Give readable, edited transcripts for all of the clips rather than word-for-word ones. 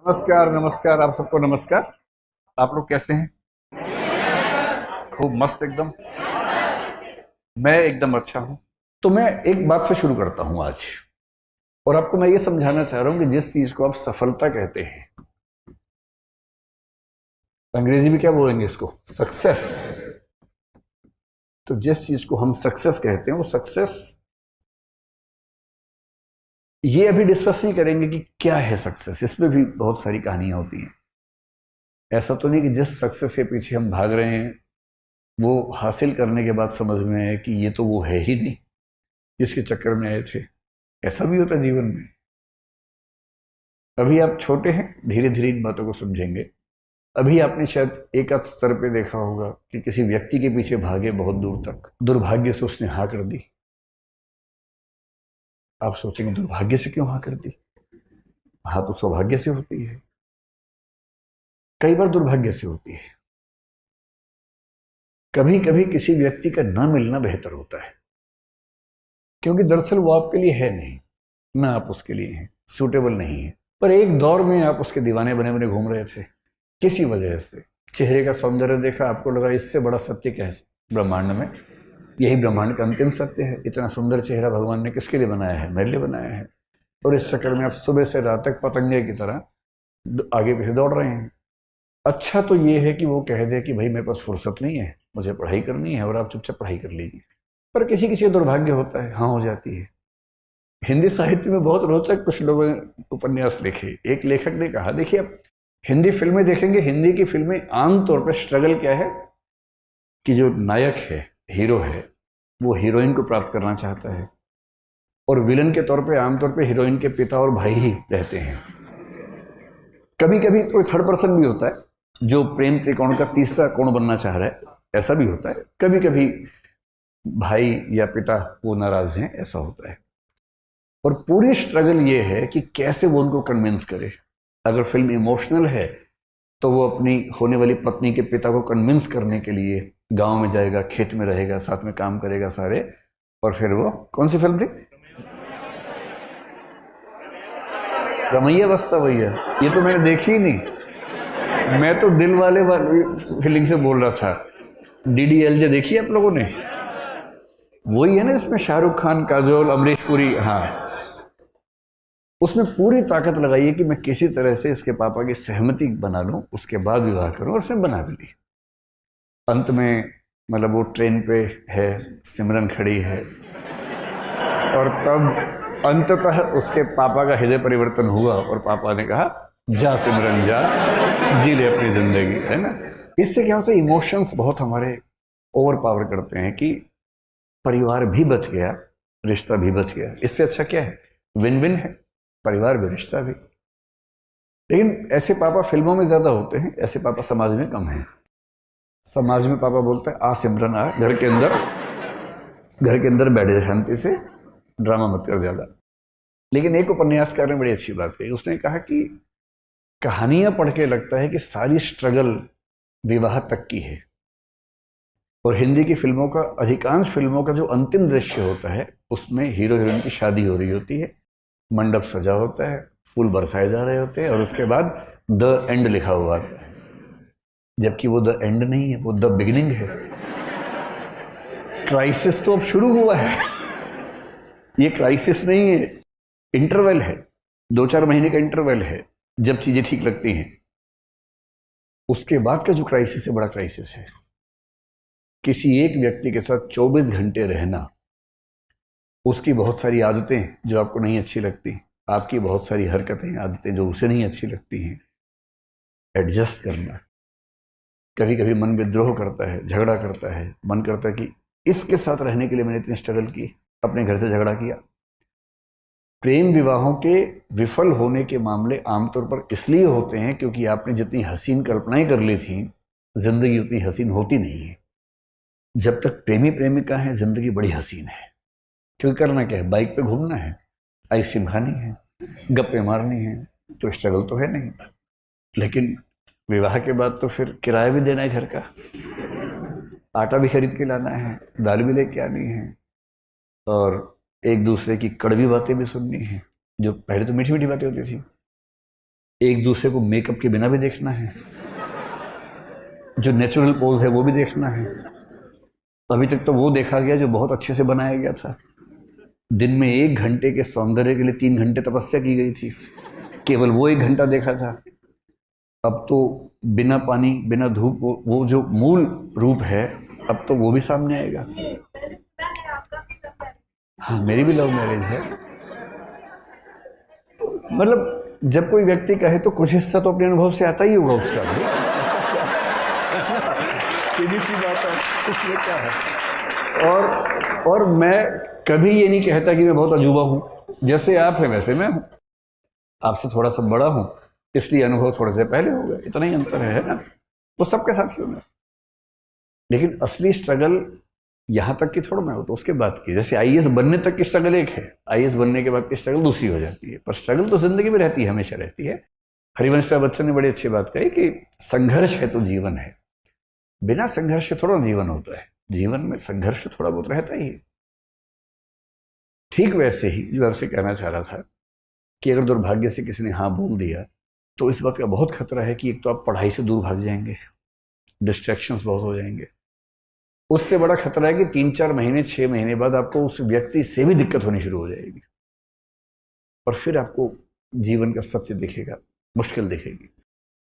नमस्कार नमस्कार, आप सबको नमस्कार। आप लोग कैसे हैं? खूब मस्त एकदम। मैं एकदम अच्छा हूं। तो मैं एक बात से शुरू करता हूं आज, और आपको मैं ये समझाना चाह रहा हूं कि जिस चीज को आप सफलता कहते हैं, अंग्रेजी में क्या बोलेंगे इसको, सक्सेस। तो जिस चीज को हम सक्सेस कहते हैं वो सक्सेस, ये अभी डिस्कस नहीं करेंगे कि क्या है सक्सेस। इसमें भी बहुत सारी कहानियां होती हैं। ऐसा तो नहीं कि जिस सक्सेस के पीछे हम भाग रहे हैं वो हासिल करने के बाद समझ में आए कि ये तो वो है ही नहीं जिसके चक्कर में आए थे। ऐसा भी होता है जीवन में। अभी आप छोटे हैं, धीरे धीरे इन बातों को समझेंगे। अभी आपने शायद एक आध स्तर पे देखा होगा कि किसी व्यक्ति के पीछे भागे बहुत दूर तक, दुर्भाग्य से उसने हाँ कर दी। आप सोचेंगे दुर्भाग्य से क्यों हाँ कर दी? हाँ तो सौभाग्य से होती है, कई बार दुर्भाग्य से होती है। कभी कभी किसी व्यक्ति का न मिलना बेहतर होता है, क्योंकि दरअसल वो आपके लिए है नहीं, ना आप उसके लिए हैं, सूटेबल नहीं है। पर एक दौर में आप उसके दीवाने बने बने घूम रहे थे किसी वजह से। चेहरे का सौंदर्य देखा, आपको लगा इससे बड़ा सत्य क्या है ब्रह्मांड में, यही ब्रह्मांड का अंतिम सत्य है। इतना सुंदर चेहरा भगवान ने किसके लिए बनाया है? मेरे लिए बनाया है। और इस चक्कर में आप सुबह से रात तक पतंगे की तरह आगे पीछे दौड़ रहे हैं। अच्छा तो ये है कि वो कह दे कि भाई मेरे पास फुर्सत नहीं है, मुझे पढ़ाई करनी है, और आप चुपचाप पढ़ाई कर लीजिए। पर किसी किसी का दुर्भाग्य होता है, हाँ हो जाती है। हिंदी साहित्य में बहुत रोचक कुछ लोगों ने उपन्यास लिखे। एक लेखक ने कहा, देखिए आप हिंदी फिल्में देखेंगे, हिंदी की फिल्में आमतौर पर स्ट्रगल क्या है कि जो नायक है, हीरो है, वो हीरोइन को प्राप्त करना चाहता है, और विलन के तौर पे आमतौर पे हीरोइन के पिता और भाई ही रहते हैं। कभी कभी कोई थर्ड पर्सन भी होता है जो प्रेम त्रिकोण का तीसरा कोण बनना चाह रहा है, ऐसा भी होता है। कभी कभी भाई या पिता वो नाराज हैं, ऐसा होता है। और पूरी स्ट्रगल ये है कि कैसे वो उनको कन्विंस करे। अगर फिल्म इमोशनल है तो वो अपनी होने वाली पत्नी के पिता को कन्विंस करने के लिए गांव में जाएगा, खेत में रहेगा, साथ में काम करेगा सारे। और फिर वो कौन सी फिल्म थी? रमैया बस्ता भैया। ये तो मैंने देखी ही नहीं। मैं तो दिल वाले वाली फीलिंग से बोल रहा था। डीडीएलजे देखी है आप लोगों ने? वही है ना, इसमें शाहरुख खान, काजोल, अमरीश पुरी। हाँ, उसमें पूरी ताकत लगाई है कि मैं किसी तरह से इसके पापा की सहमति बना लूं, उसके बाद विवाह करूं, और उसने बना भी ली। अंत में मतलब वो ट्रेन पे है, सिमरन खड़ी है, और तब अंततः उसके पापा का हृदय परिवर्तन हुआ और पापा ने कहा जा सिमरन जा, जी ले अपनी जिंदगी, है ना। इससे क्या होता है, इमोशंस बहुत हमारे ओवर पावर करते हैं कि परिवार भी बच गया, रिश्ता भी बच गया। इससे अच्छा क्या है? विन विन है, परिवार भी रिश्ता भी। लेकिन ऐसे पापा फिल्मों में ज्यादा होते हैं, ऐसे पापा समाज में कम हैं। समाज में पापा बोलते हैं आ सिमरन आ, घर के अंदर बैठ जा शांति से, ड्रामा मत कर ज्यादा। लेकिन एक उपन्यासकार ने बड़ी अच्छी बात कही। उसने कहा कि कहानियां पढ़ के लगता है कि सारी स्ट्रगल विवाह तक की है, और हिंदी की फिल्मों का, अधिकांश फिल्मों का जो अंतिम दृश्य होता है उसमें हीरो हीरोइन की शादी हो रही होती है, मंडप सजा होता है, फूल बरसाए जा रहे होते हैं, और उसके बाद द एंड लिखा हुआ आता है। जबकि वो द एंड नहीं है, वो द बिगिनिंग है। क्राइसिस तो अब शुरू हुआ है। ये क्राइसिस नहीं है, इंटरवल है। 2-4 महीने का इंटरवल है जब चीजें ठीक लगती हैं। उसके बाद का जो क्राइसिस है, बड़ा क्राइसिस है। किसी एक व्यक्ति के साथ 24 घंटे रहना, उसकी बहुत सारी आदतें जो आपको नहीं अच्छी लगती, आपकी बहुत सारी हरकतें, आदतें जो उसे नहीं अच्छी लगती हैं, एडजस्ट करना। कभी कभी मन विद्रोह करता है, झगड़ा करता है, मन करता है कि इसके साथ रहने के लिए मैंने इतनी स्ट्रगल की, अपने घर से झगड़ा किया। प्रेम विवाहों के विफल होने के मामले आमतौर पर इसलिए होते हैं क्योंकि आपने जितनी हसीन कल्पनाएं कर ली थी, जिंदगी उतनी हसीन होती नहीं है। जब तक प्रेमी प्रेमिका है, जिंदगी बड़ी हसीन है। क्योंकि करना क्या है, बाइक पे घूमना है, आइसक्रीम खानी है, गप्पे मारनी है, तो स्ट्रगल तो है नहीं। लेकिन विवाह के बाद तो फिर किराया भी देना है घर का, आटा भी खरीद के लाना है, दाल भी लेके आनी है, और एक दूसरे की कड़वी बातें भी सुननी है। जो पहले तो मीठी मीठी बातें होती थी, एक दूसरे को मेकअप के बिना भी देखना है, जो नेचुरल पोज है वो भी देखना है। अभी तक तो वो देखा गया जो बहुत अच्छे से बनाया गया था। दिन में 1 घंटे के सौंदर्य के लिए 3 घंटे तपस्या की गई थी, केवल वो 1 घंटा देखा था। अब तो बिना पानी बिना धूप वो जो मूल रूप है, अब तो वो भी सामने आएगा। हाँ, मेरी भी लव मैरिज है। मतलब जब कोई व्यक्ति कहे तो कुछ हिस्सा तो अपने अनुभव से आता ही होगा उसका भी। सीधी सी बात है, इसमें क्या है। और मैं कभी ये नहीं कहता कि मैं बहुत अजूबा हूं। जैसे आप हैं वैसे मैं हूं, आपसे थोड़ा सा बड़ा हूं, इसलिए अनुभव थोड़े से पहले हो गए, इतना ही अंतर है ना। वो सबके साथ ही होना। लेकिन असली स्ट्रगल यहां तक की थोड़ा ना हो, तो उसके बाद की। जैसे आईएएस बनने तक की स्ट्रगल एक है, आईएएस बनने के बाद की स्ट्रगल दूसरी हो जाती है। पर स्ट्रगल तो जिंदगी में रहती है, हमेशा रहती है। हरिवंश राय बच्चन ने बड़ी अच्छी बात कही कि संघर्ष है तो जीवन है। बिना संघर्ष थोड़ा जीवन होता है, जीवन में संघर्ष थोड़ा बहुत रहता ही है। ठीक वैसे ही जो आपसे कहना चाह रहा था कि अगर दुर्भाग्य से किसी ने हाँ बोल दिया, तो इस बात का बहुत खतरा है कि एक तो आप पढ़ाई से दूर भाग जाएंगे, डिस्ट्रैक्शंस बहुत हो जाएंगे। उससे बड़ा खतरा है कि 3-4 महीने 6 महीने बाद आपको उस व्यक्ति से भी दिक्कत होनी शुरू हो जाएगी, और फिर आपको जीवन का सत्य दिखेगा, मुश्किल दिखेगी।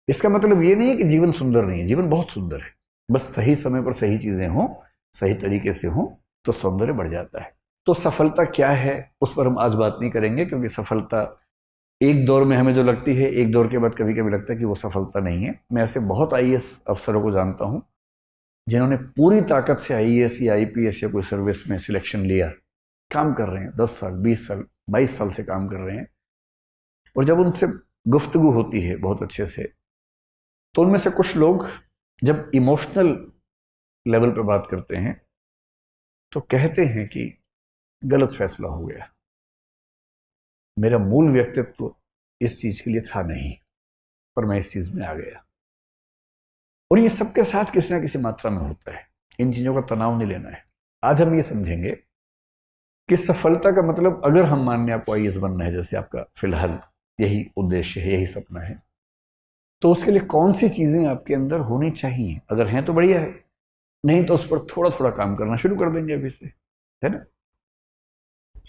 इसका मतलब ये नहीं है कि जीवन सुंदर नहीं है, जीवन बहुत सुंदर है। बस सही समय पर सही चीजें हों, सही तरीके से हों, तो सौंदर्य बढ़ जाता है। तो सफलता क्या है उस पर हम आज बात नहीं करेंगे, क्योंकि सफलता एक दौर में हमें जो लगती है, एक दौर के बाद कभी कभी लगता है कि वो सफलता नहीं है। मैं ऐसे बहुत आईएएस अफसरों को जानता हूं जिन्होंने पूरी ताकत से आईएएस या आईपीएस या कोई सर्विस में सिलेक्शन लिया, काम कर रहे हैं 10 साल 20 साल 22 साल से काम कर रहे हैं। और जब उनसे गुफ्तगू होती है बहुत अच्छे से, तो उनमें से कुछ लोग जब इमोशनल लेवल पर बात करते हैं तो कहते हैं कि गलत फैसला हो गया, मेरा मूल व्यक्तित्व इस चीज के लिए था नहीं, पर मैं इस चीज में आ गया। और ये सबके साथ किसी ना किसी मात्रा में होता है, इन चीजों का तनाव नहीं लेना है। आज हम ये समझेंगे कि सफलता का मतलब, अगर हम मानने आपको आईएएस बनना है, जैसे आपका फिलहाल यही उद्देश्य है, यही सपना है, तो उसके लिए कौन सी चीजें आपके अंदर होनी चाहिए। अगर हैं तो बढ़िया है, नहीं तो उस पर थोड़ा थोड़ा काम करना शुरू कर देंगे अभी से, है ना।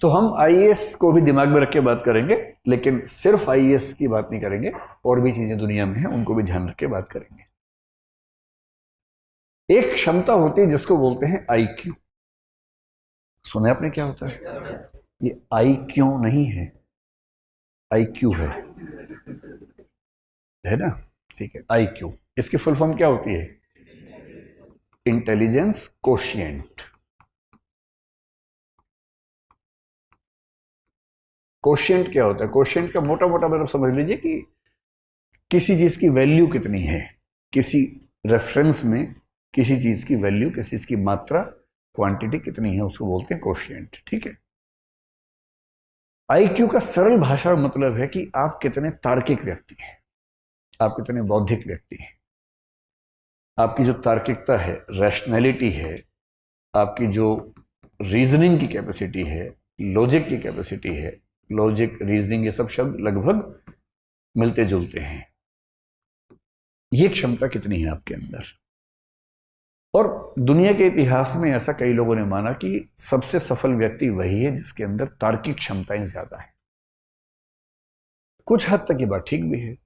तो हम आईएएस को भी दिमाग में रख के बात करेंगे, लेकिन सिर्फ आईएएस की बात नहीं करेंगे, और भी चीजें दुनिया में हैं उनको भी ध्यान रख के बात करेंगे। एक क्षमता होती है जिसको बोलते हैं आईक्यू। सुना आपने क्या होता है? ये आईक्यू नहीं है, आईक्यू है ना। ठीक है, आईक्यू, इसकी फुल फॉर्म क्या होती है? Intelligence quotient. कोशिएंट क्या होता है? कोशिएंट का मोटा मोटा मतलब समझ लीजिए कि किसी चीज की वैल्यू कितनी है, किसी रेफरेंस में किसी चीज की वैल्यू, किसी चीज की मात्रा, क्वांटिटी कितनी है, उसको बोलते हैं कोशिएंट। ठीक है। आईक्यू का सरल भाषा में मतलब है कि आप कितने तार्किक व्यक्ति हैं, आप कितने बौद्धिक व्यक्ति हैं। आपकी जो तार्किकता है, रैशनैलिटी है, आपकी जो रीजनिंग की कैपेसिटी है, लॉजिक की कैपेसिटी है, लॉजिक, रीजनिंग, ये सब शब्द लगभग मिलते जुलते हैं। ये क्षमता कितनी है आपके अंदर? और दुनिया के इतिहास में ऐसा कई लोगों ने माना कि सबसे सफल व्यक्ति वही है जिसके अंदर तार्किक क्षमताएं ज्यादा है। कुछ हद तक ये बात ठीक भी है,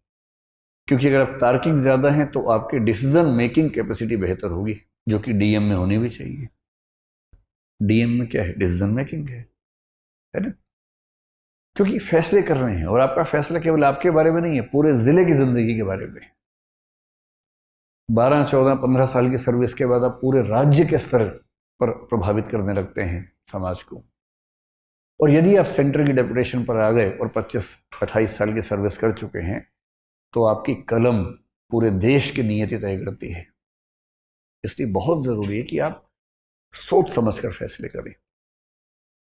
क्योंकि अगर आप तार्किक ज्यादा हैं तो आपकी डिसीजन मेकिंग कैपेसिटी बेहतर होगी, जो कि डीएम में होनी भी चाहिए। डीएम में क्या है? डिसीजन मेकिंग है ना। क्योंकि फैसले कर रहे हैं, और आपका फैसला केवल आपके बारे में नहीं है, पूरे जिले की जिंदगी के बारे में। 12, 14, 15 साल की सर्विस के बाद आप पूरे राज्य के स्तर पर प्रभावित करने लगते हैं समाज को। और यदि आप सेंटर की डेपुटेशन पर आ गए और 25-28 साल की सर्विस कर चुके हैं, तो आपकी कलम पूरे देश की नियति तय करती है। इसलिए बहुत जरूरी है कि आप सोच समझकर फैसले करें।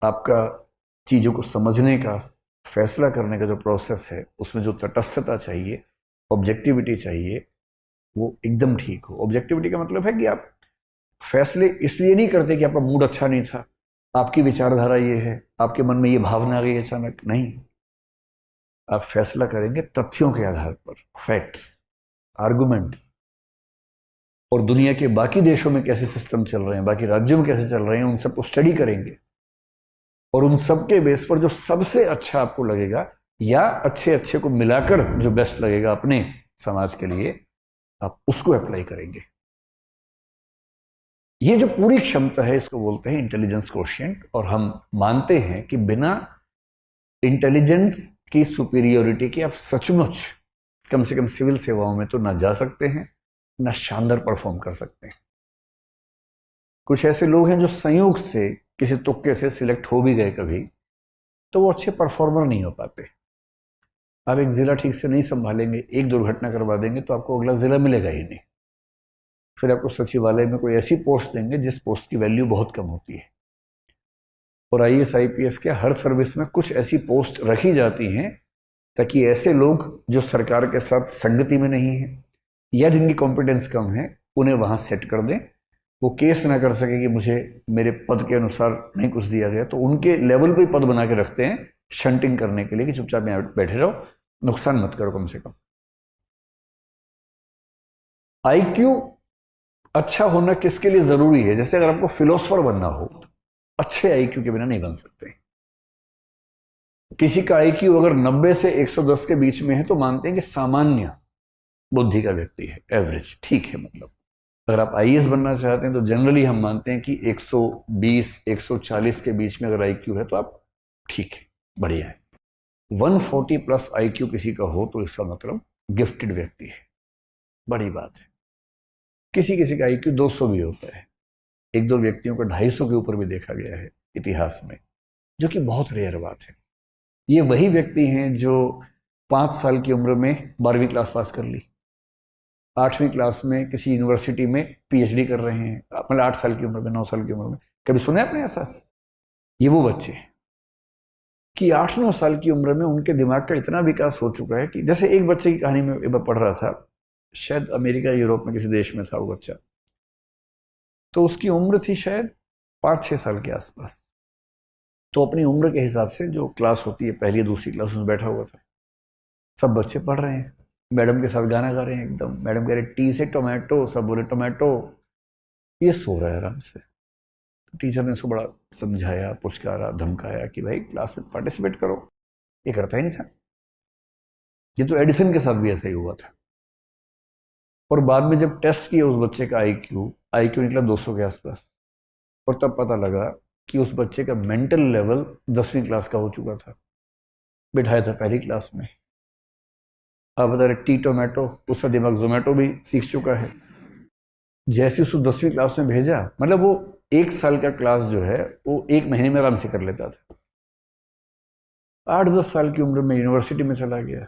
आपका चीजों को समझने का, फैसला करने का जो प्रोसेस है, उसमें जो तटस्थता चाहिए, ऑब्जेक्टिविटी चाहिए, वो एकदम ठीक हो। ऑब्जेक्टिविटी का मतलब है कि आप फैसले इसलिए नहीं करते कि आपका मूड अच्छा नहीं था, आपकी विचारधारा ये है, आपके मन में ये भावना आ गई अचानक, नहीं। आप फैसला करेंगे तथ्यों के आधार पर, फैक्ट्स, आर्गुमेंट्स, और दुनिया के बाकी देशों में कैसे सिस्टम चल रहे हैं, बाकी राज्यों में कैसे चल रहे हैं, उन सबको स्टडी करेंगे और उन सब के बेस पर जो सबसे अच्छा आपको लगेगा या अच्छे अच्छे को मिलाकर जो बेस्ट लगेगा अपने समाज के लिए, आप उसको अप्लाई करेंगे। ये जो पूरी क्षमता है इसको बोलते हैं इंटेलिजेंस कोशिएंट। और हम मानते हैं कि बिना इंटेलिजेंस की सुपीरियोरिटी के आप सचमुच कम से कम सिविल सेवाओं में तो ना जा सकते हैं, ना शानदार परफॉर्म कर सकते हैं। कुछ ऐसे लोग हैं जो संयोग से किसी तुक्के से सिलेक्ट हो भी गए कभी, तो वो अच्छे परफॉर्मर नहीं हो पाते। आप एक जिला ठीक से नहीं संभालेंगे, एक दुर्घटना करवा देंगे तो आपको अगला जिला मिलेगा ही नहीं। फिर आपको सचिवालय में कोई ऐसी पोस्ट देंगे जिस पोस्ट की वैल्यू बहुत कम होती है। और IAS IPS के हर सर्विस में कुछ ऐसी पोस्ट रखी जाती हैं ताकि ऐसे लोग जो सरकार के साथ संगति में नहीं है या जिनकी कॉम्पिटेंस कम है उन्हें वहां सेट कर दें। वो केस ना कर सके कि मुझे मेरे पद के अनुसार नहीं कुछ दिया गया, तो उनके लेवल पे पद बना के रखते हैं शंटिंग करने के लिए कि चुपचाप यहाँ बैठे रहो, नुकसान मत करो कम से कम। IQ अच्छा होना किसके लिए जरूरी है? जैसे अगर आपको फिलोसफर बनना हो, अच्छे IQ के बिना नहीं बन सकते। किसी का IQ अगर 90 से 110 के बीच में है तो मानते हैं कि सामान्य बुद्धि का व्यक्ति है, एवरेज, ठीक है। मतलब अगर आप IAS बनना चाहते हैं तो जनरली हम मानते हैं कि 120 140 के बीच में अगर IQ है तो आप ठीक है, बढ़िया है। 140 प्लस IQ किसी का हो तो इसका मतलब गिफ्टेड व्यक्ति है, बड़ी बात है। किसी किसी का IQ 200 भी होता है, एक दो व्यक्तियों को 250 के ऊपर भी देखा गया है इतिहास में, जो कि बहुत रेयर बात है। ये वही व्यक्ति हैं जो 5 साल की उम्र में 12वीं क्लास पास कर ली, 8वीं क्लास में किसी यूनिवर्सिटी में PhD कर रहे हैं, मतलब 8 साल की उम्र में, 9 साल की उम्र में। कभी सुना है आपने ऐसा? ये वो बच्चे हैं कि 8-9 साल की उम्र में उनके दिमाग का इतना विकास हो चुका है कि जैसे एक बच्चे की कहानी में एक बार पढ़ रहा था, शायद अमेरिका यूरोप में किसी देश में था वो बच्चा, तो उसकी उम्र थी शायद 5-6 साल के आसपास। तो अपनी उम्र के हिसाब से जो क्लास होती है पहली दूसरी क्लास, उसमें बैठा हुआ था। सब बच्चे पढ़ रहे हैं, मैडम के साथ गाना गा रहे हैं एकदम। मैडम कह रहे टी से टोमेटो, सब बोले टोमेटो। ये सो रहा है आराम से। तो टीचर ने उसको बड़ा समझाया, पुचकारा, धमकाया कि भाई क्लास में पार्टिसिपेट करो। ये करता ही नहीं था। ये तो एडिसन के साथ भी ऐसा ही हुआ था। और बाद में जब टेस्ट किया उस बच्चे का IQ निकला 200 के आसपास, और तब पता लगा कि उस बच्चे का मेंटल लेवल 10वीं क्लास का हो चुका था। बिठाया था पहली क्लास में, आप बता रहे टी टोमेटो, उसका दिमाग जोमेटो भी सीख चुका है। जैसे उसको 10वीं क्लास में भेजा, मतलब वो 1 साल का क्लास जो है वो 1 महीने में आराम से कर लेता था। 8-10 साल की उम्र में यूनिवर्सिटी में चला गया,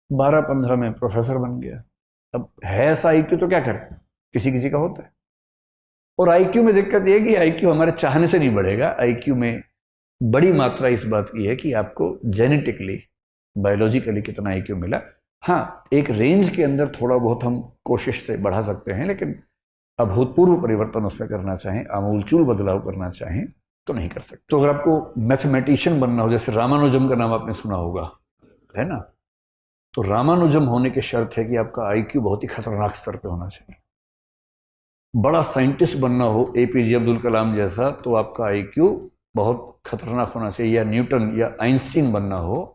12-15 में प्रोफेसर बन गया। अब है ऐसा IQ तो क्या करे, किसी किसी का होता है। और IQ में दिक्कत यह है कि IQ हमारे चाहने से नहीं बढ़ेगा। IQ में बड़ी मात्रा इस बात की है कि आपको जेनेटिकली, बायोलॉजिकली कितना IQ मिला। हाँ, एक रेंज के अंदर थोड़ा बहुत हम कोशिश से बढ़ा सकते हैं, लेकिन अभूतपूर्व परिवर्तन उसमें करना चाहें, आमूलचूल बदलाव करना चाहें तो नहीं कर सकते। तो अगर आपको मैथमेटिशियन बनना हो, जैसे रामानुजम का नाम आपने सुना होगा, है ना, तो रामानुजम होने की शर्त है कि आपका IQ बहुत ही खतरनाक स्तर पे होना चाहिए। बड़ा साइंटिस्ट बनना हो APJ अब्दुल कलाम जैसा, तो आपका IQ बहुत खतरनाक होना चाहिए। या न्यूटन या आइंस्टीन बनना हो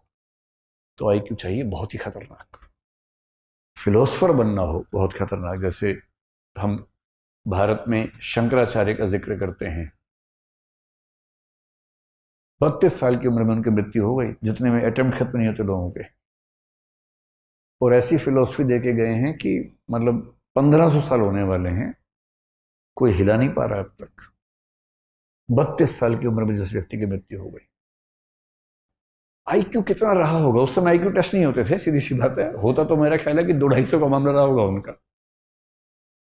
तो IQ चाहिए बहुत ही खतरनाक। फिलोसफर बनना हो बहुत खतरनाक, जैसे हम भारत में शंकराचार्य का जिक्र करते हैं, 32 साल की उम्र में उनकी मृत्यु हो गई, जितने में अटेम्प्ट खत्म नहीं होते लोगों के। और ऐसी फिलोसफी दे के गए हैं कि मतलब 1500 साल होने वाले हैं, कोई हिला नहीं पा रहा अब तक। 32 साल की उम्र में जिस व्यक्ति की मृत्यु हो गई, IQ कितना रहा होगा? उस समय IQ टेस्ट नहीं होते थे, सीधी सी बात है। होता तो मेरा ख्याल है कि 200-250 का मामला रहा होगा उनका।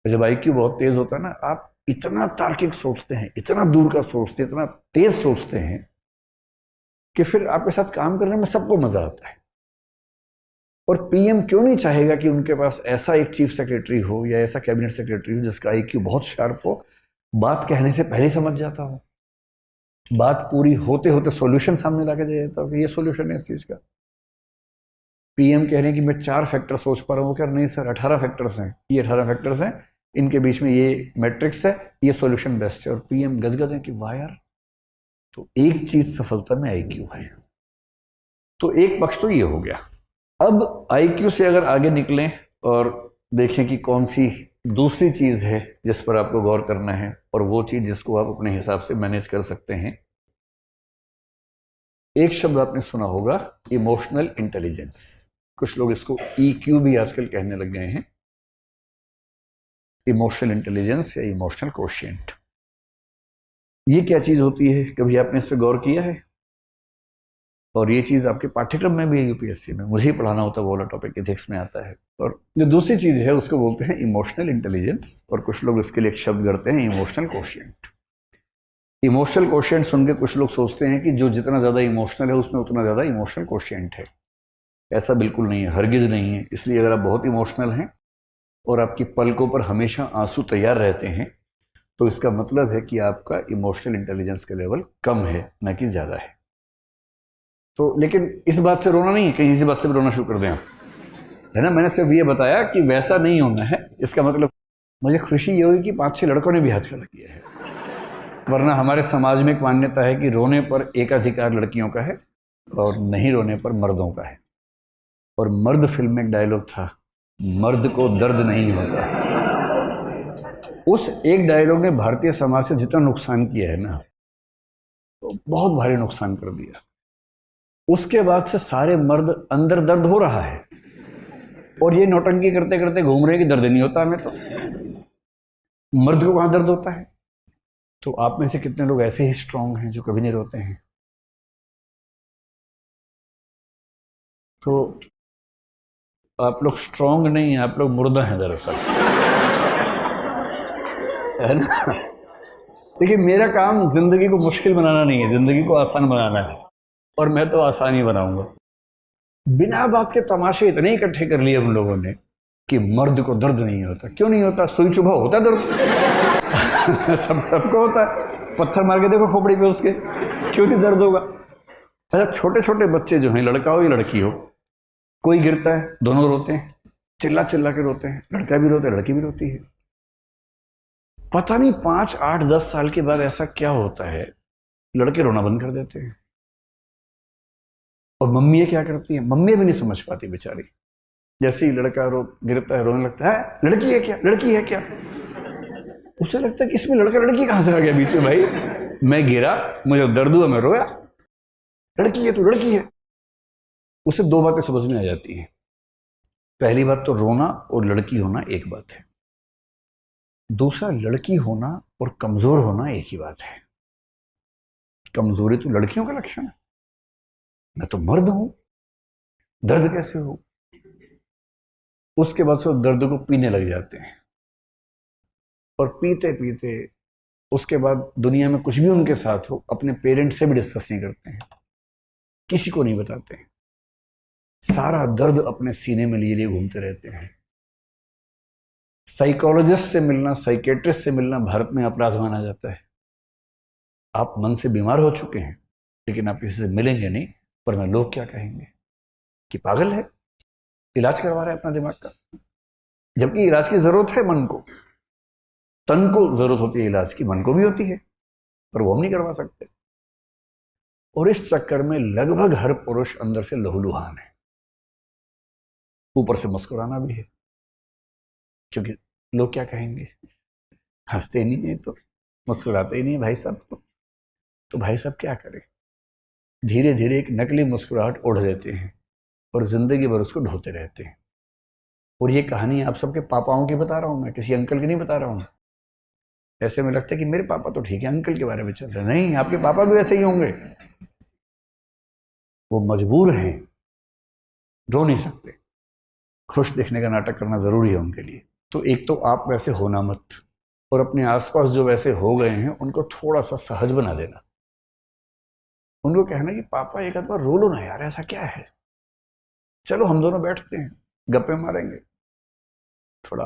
जब IQ बहुत तेज होता है ना, आप इतना तार्किक सोचते हैं, इतना दूर का सोचते हैं, इतना तेज सोचते हैं कि फिर आपके साथ काम करने में सबको मजा आता है। और PM क्यों नहीं चाहेगा कि उनके पास ऐसा एक चीफ सेक्रेटरी हो या ऐसा कैबिनेट सेक्रेटरी हो जिसका IQ बहुत शार्प हो, बात कहने से पहले समझ जाता हो, बात पूरी होते होते सॉल्यूशन सामने लाके दे देता हो कि ये सॉल्यूशन है इस चीज का। पीएम कह रहे हैं कि मैं 4 फैक्टर सोच पा रहा हूँ, क्या नहीं सर 18 फैक्टर्स हैं, ये 18 फैक्टर्स हैं, इनके बीच में ये मैट्रिक्स है, ये सॉल्यूशन बेस्ट है। और पीएम गदगद है कि वाह यार। तो एक चीज सफलता में आईक्यू है। तो एक पक्ष तो ये हो गया। अब आईक्यू से अगर आगे निकलें और देखें कि कौन सी दूसरी चीज है जिस पर आपको गौर करना है, और वो चीज जिसको आप अपने हिसाब से मैनेज कर सकते हैं। एक शब्द आपने सुना होगा, इमोशनल इंटेलिजेंस। कुछ लोग इसको ईक्यू भी आजकल कहने लग गए हैं। इमोशनल इंटेलिजेंस या इमोशनल कोशिएंट, ये क्या चीज होती है? कभी आपने इस पर गौर किया है? और ये चीज आपके पाठ्यक्रम में भी है, यूपीएससी में मुझे ही पढ़ाना होता है, वो वाला टॉपिक एथिक्स में आता है। और जो दूसरी चीज है उसको बोलते हैं इमोशनल इंटेलिजेंस, और कुछ लोग इसके लिए एक शब्द करते हैं इमोशनल कोशिएंट। इमोशनल कोशिएंट सुन के कुछ लोग सोचते हैं कि जो जितना ज्यादा इमोशनल है उसमें उतना ज्यादा इमोशनल कोशिएंट है। ऐसा बिल्कुल नहीं है, हरगिज नहीं है। इसलिए अगर आप बहुत इमोशनल हैं और आपकी पलकों पर हमेशा आंसू तैयार रहते हैं, तो इसका मतलब है कि आपका इमोशनल इंटेलिजेंस का लेवल कम है, न कि ज्यादा है। तो लेकिन इस बात से रोना नहीं है, कहीं इसी बात से भी रोना शुरू कर दें आप, है ना। मैंने सिर्फ ये बताया कि वैसा नहीं होना है। इसका मतलब मुझे खुशी ये हुई कि 5-6 लड़कों ने भी हाथ खड़ा किया है, वरना हमारे समाज में एक मान्यता है कि रोने पर एकाधिकार लड़कियों का है और नहीं रोने पर मर्दों का है। और मर्द फिल्म में एक डायलॉग था, मर्द को दर्द नहीं होता। उस एक डायलॉग ने भारतीय समाज से जितना नुकसान किया है ना, तो बहुत भारी नुकसान कर दिया। उसके बाद से सारे मर्द अंदर दर्द हो रहा है और ये नौटंकी करते करते घूम रहे हैं कि दर्द नहीं होता हमें। तो मर्द को कहां दर्द होता है? तो आप में से कितने लोग ऐसे ही स्ट्रांग हैं जो कभी नहीं रोते हैं? तो आप लोग स्ट्रांग नहीं हैं, आप लोग मुर्दा हैं दरअसल, है ना। देखिए, मेरा काम जिंदगी को मुश्किल बनाना नहीं है, जिंदगी को आसान बनाना है, और मैं तो आसान ही बनाऊंगा। बिना बात के तमाशे इतने इकट्ठे कर लिए हम लोगों ने कि मर्द को दर्द नहीं होता। क्यों नहीं होता? सुई चुभा होता है दर्द। सबको होता है। पत्थर मार के देखो खोपड़ी पे उसके, क्यों नहीं दर्द होगा? अच्छा, छोटे छोटे बच्चे जो हैं, लड़का हो या लड़की हो, कोई गिरता है दोनों रोते हैं, चिल्ला चिल्ला के रोते हैं, लड़का भी रोता है लड़की भी रोती है। पता नहीं 5, 8, 10 साल के बाद ऐसा क्या होता है, लड़के रोना बंद कर देते हैं। और मम्मी क्या करती हैं? मम्मी भी नहीं समझ पाती बेचारी। जैसे ही लड़का गिरता है, रोने लगता है, लड़की है क्या, लड़की है क्या। उसे लगता है कि इसमें लड़का लड़की कहां से आ गया बीच में? भाई मैं गिरा, मुझे दर्द हुआ, मैं रोया, लड़की है तो लड़की है। उसे 2 बातें समझ में आ जाती हैं। पहली बात तो रोना और लड़की होना एक बात है। दूसरा, लड़की होना और कमजोर होना एक ही बात है। कमजोरी तो लड़कियों का लक्षण है, मैं तो मर्द हूं, दर्द कैसे हो? उसके बाद से दर्द को पीने लग जाते हैं, और पीते पीते उसके बाद दुनिया में कुछ भी उनके साथ हो, अपने पेरेंट्स से भी डिस्कस नहीं करते हैं, किसी को नहीं बताते हैं। सारा दर्द अपने सीने में लिए लिए घूमते रहते हैं। साइकोलॉजिस्ट से मिलना, साइकेट्रिस्ट से मिलना भारत में अपराध माना जाता है। आप मन से बीमार हो चुके हैं, लेकिन आप किसी से मिलेंगे नहीं, वरना लोग क्या कहेंगे कि पागल है, इलाज करवा रहा है अपना दिमाग का। जबकि इलाज की जरूरत है मन को, तन को जरूरत होती है इलाज की, मन को भी होती है, पर वो हम नहीं करवा सकते। और इस चक्कर में लगभग हर पुरुष अंदर से लहूलुहान है, ऊपर से मुस्कुराना भी है, क्योंकि लोग क्या कहेंगे, हंसते नहीं है तो, मुस्कुराते ही नहीं है भाई साहब। तो भाई साहब क्या करें? धीरे धीरे एक नकली मुस्कुराहट ओढ़ लेते हैं और जिंदगी भर उसको ढोते रहते हैं। और ये कहानी आप सबके पापाओं की बता रहा हूं मैं, किसी अंकल की नहीं बता रहा हूं। ऐसे में लगता है कि मेरे पापा तो ठीक है, अंकल के बारे में चल रहे। नहीं, आपके पापा भी वैसे ही होंगे। वो मजबूर हैं, रो नहीं सकते, खुश दिखने का नाटक करना जरूरी है उनके लिए। तो एक तो आप वैसे होना मत, और अपने आसपास जो वैसे हो गए हैं उनको थोड़ा सा सहज बना देना। उनको कहना कि पापा एक आध बार रो लो ना यार, ऐसा क्या है, चलो हम दोनों बैठते हैं, गप्पे मारेंगे, थोड़ा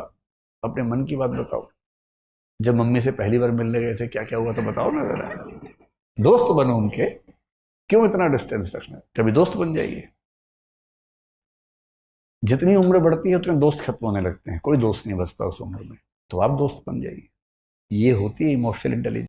अपने मन की बात बताओ। जब मम्मी से पहली बार मिलने गए थे क्या क्या हुआ तो बताओ ना जरा। दोस्त बनो उनके, क्यों इतना डिस्टेंस रखना, कभी दोस्त बन जाइए। जितनी उम्र बढ़ती है उतने दोस्त खत्म होने लगते हैं, कोई दोस्त नहीं बचता उस उम्र में, तो आप दोस्त बन जाइए। ये होती है इमोशनल इंटेलिजेंस।